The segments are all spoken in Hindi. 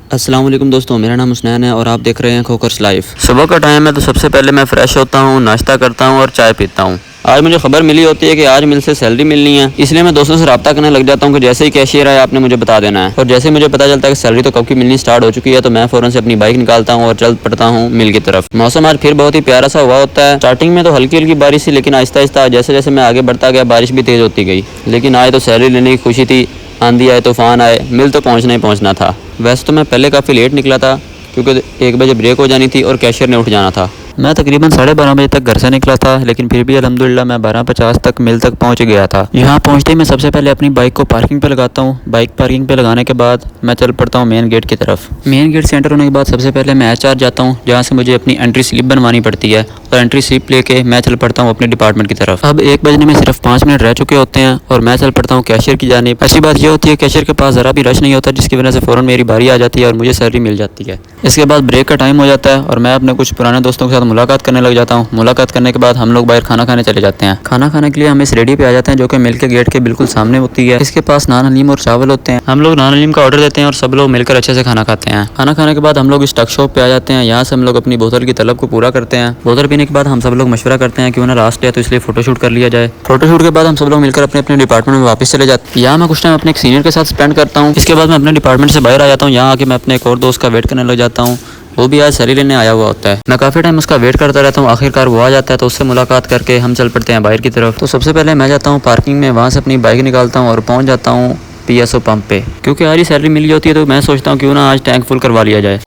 अस्सलाम वालेकुम दोस्तों, मेरा नाम हुसनैन है और आप देख रहे हैं खोकर्स लाइफ। सुबह का टाइम है तो सबसे पहले मैं फ़्रेश होता हूँ, नाश्ता करता हूँ और चाय पीता हूँ। आज मुझे खबर मिली होती है कि आज मिल से सैलरी मिलनी है, इसलिए मैं दोस्तों से रब्ता करने लग जाता हूँ कि जैसे ही कैशियर आए आपने मुझे बता देना है। और जैसे ही मुझे पता चलता है कि सैलरी तो कब की मिलनी स्टार्ट हो चुकी है तो मैं फ़ौरन से अपनी बाइक निकालता हूँ और चल पड़ता हूँ मिल की तरफ। मौसम आज फिर बहुत ही प्यारा सा हुआ होता है। स्टार्टिंग में तो हल्की हल्की बारिश थी, लेकिन आहिस्ता आहिस्ता जैसे जैसे मैं आगे बढ़ता गया बारिश भी तेज़ होती गई। लेकिन आज तो सैलरी लेने की खुशी थी, आंधी आए तूफान आए, मिल तो पहुँचना ही पहुँचना था। वैसे तो मैं पहले काफ़ी लेट निकला था क्योंकि 1 बजे ब्रेक हो जानी थी और कैशियर ने उठ जाना था। मैं तकरीबन 12:30 बजे तक घर से निकला था, लेकिन फिर भी अल्हम्दुलिल्लाह मैं 12:50 तक मिल तक पहुंच गया था। यहाँ पहुंचते ही मैं सबसे पहले अपनी बाइक को पार्किंग पे लगाता हूँ। बाइक पार्किंग पे लगाने के बाद मैं चल पड़ता हूँ मेन गेट की तरफ। मेन गेट से एंटर होने के बाद सबसे पहले मैं HR जाता हूँ, जहाँ से मुझे अपनी एंट्री स्लिप बनवानी पड़ती है और एंट्री स्लिप लेके मैं चल पड़ता हूँ अपने डिपार्टमेंट की तरफ। अब 1 बजने में सिर्फ 5 मिनट रह चुके होते हैं और मैं चल पड़ता हूँ कैशियर की जानिब। अच्छी बात यह होती है कैशियर के पास ज़रा भी रश नहीं होता, जिसकी वजह से फ़ौरन मेरी बारी आ जाती है और मुझे सैलरी मिल जाती है। इसके बाद ब्रेक का टाइम हो जाता है और मैं अपने कुछ पुराने दोस्तों के साथ मुलाकात करने लग जाता हूँ। मुलाकात करने के बाद हम लोग बाहर खाना खाने चले जाते हैं। खाना खाने के लिए हम इस रेडी पे आ जाते हैं जो कि मिल के गेट के बिल्कुल सामने होती है। इसके पास नान हलीम और चावल होते हैं। हम लोग नान हलीम का ऑर्डर देते हैं और सब लोग मिलकर अच्छे से खाना खाते हैं। खाना खाने के बाद हम लोग इस टक शॉप पे आ जाते हैं। यहाँ से हम लोग अपनी बोतल की तलब को पूरा करते हैं। बोतल पीने के बाद हम सब लोग मशवरा करते हैं कि उन्हें लास्ट है तो इसलिए फोटोशूट कर लिया जाए। फोटोशूट के बाद हम सब लोग मिलकर अपने अपने डिपार्टमेंट में वापस चले जाते हैं। यहाँ मैं कुछ टाइम अपने एक सीनियर के साथ स्पेंड करता हूँ। इसके बाद मैं अपने डिपार्टमेंट से बाहर आ जाता हूँ। यहाँ आके मैं अपने एक और दोस्त का वेट करने लग जाता हूँ। वो भी आज सैलरी लेने आया हुआ होता है। मैं काफ़ी टाइम उसका वेट करता रहता हूँ। आखिरकार वो आ जाता है तो उससे मुलाकात करके हम चल पड़ते हैं बाहर की तरफ। तो सबसे पहले मैं जाता हूँ पार्किंग में, वहाँ से अपनी बाइक निकालता हूँ और पहुँच जाता हूँ PSO पंप पे। क्योंकि आज ही सैलरी मिली होती है तो मैं सोचता हूँ क्यों ना आज टैंक फुल करवा लिया जाए।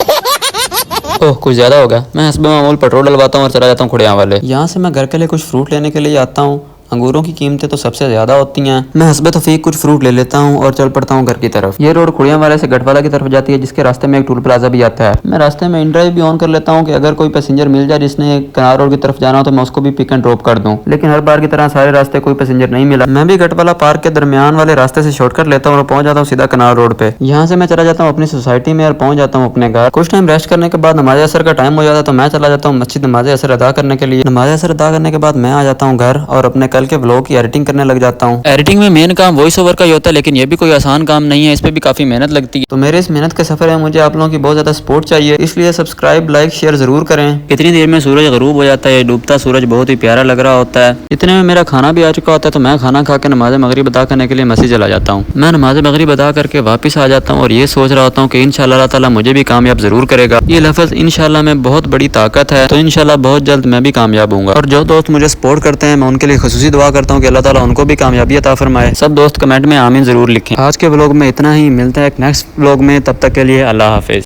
ओह, कुछ ज़्यादा हो गया। मैं हस्बे मामूल पेट्रोल डलवाता हूँ और चला जाता हूँ खुड़िया वाले। यहाँ से मैं घर के लिए कुछ फ्रूट लेने के लिए आता हूँ। अंगूरों की कीमतें तो सबसे ज़्यादा होती हैं। मैं हस्बे तौफीक कुछ फ्रूट ले लेता हूँ और चल पड़ता हूँ घर की तरफ। ये रोड खुड़िया वाले से गढ़वाला की तरफ जाती है, जिसके रास्ते में एक टूल प्लाजा भी आता है। मैं रास्ते में इन ड्राइव भी ऑन कर लेता हूँ कि अगर कोई पैसेंजर मिल जाए जिसने कनार रोड की तरफ जाना हो तो मैं उसको भी पिक एंड ड्रॉप कर दूँ। लेकिन हर बार की तरह सारे रास्ते कोई पैसेंजर नहीं मिला। मैं भी गढ़वाला पार्क के दरमियान वाले रास्ते से शॉर्टकट लेता हूँ और पहुंच जाता हूँ सीधा कनार रोड पे। यहाँ से मैं चला जाता हूँ अपनी सोसाइटी में और पहुंच जाता हूँ अपने घर। कुछ टाइम रेस्ट करने के बाद नमाज असर का टाइम हो जाता है तो मैं चला जाता हूँ मस्जिद नमाज असर अदा करने के लिए। नमाज असर अदा करने के बाद मैं आ जाता हूँ घर और अपने कल के व्लॉग की एडिटिंग करने लग जाता हूँ। एडिटिंग में मेन काम वॉइस ओवर का ही होता है, लेकिन ये भी कोई आसान काम नहीं है, इस पे भी काफी मेहनत लगती है। तो मेरे इस मेहनत के सफर में मुझे आप लोगों की बहुत ज्यादा सपोर्ट चाहिए, इसलिए सब्सक्राइब लाइक शेयर जरूर करें। इतनी देर में सूरज गरूब हो जाता है। डूबता सूरज बहुत ही प्यारा लग रहा होता है। इतने में मेरा खाना भी आ चुका होता है तो मैं खाना खा के नमाज मगरिब अदा करने के लिए मस्जिद चला जाता हूँ। मैं नमाज मगरिब अदा करके वापस आ जाता हूँ और ये सोच रहा होता हूँ कि इंशाअल्लाह अल्लाह ताला मुझे भी कामयाब जरूर करेगा। ये लफ्ज़ इंशाअल्लाह में बहुत बड़ी ताकत है, तो इंशाअल्लाह बहुत जल्द मैं भी कामयाब हूँगा। और जो दोस्त मुझे सपोर्ट करते हैं मैं उनके लिए खुसूसी दुआ करता हूँ कि अल्लाह ताला उनको भी कामयाबी अता फरमाए। सब दोस्त कमेंट में आमीन जरूर लिखें। आज के व्लॉग में इतना ही, मिलते हैं एक नेक्स्ट व्लॉग में, तब तक के लिए अल्लाह हाफिज।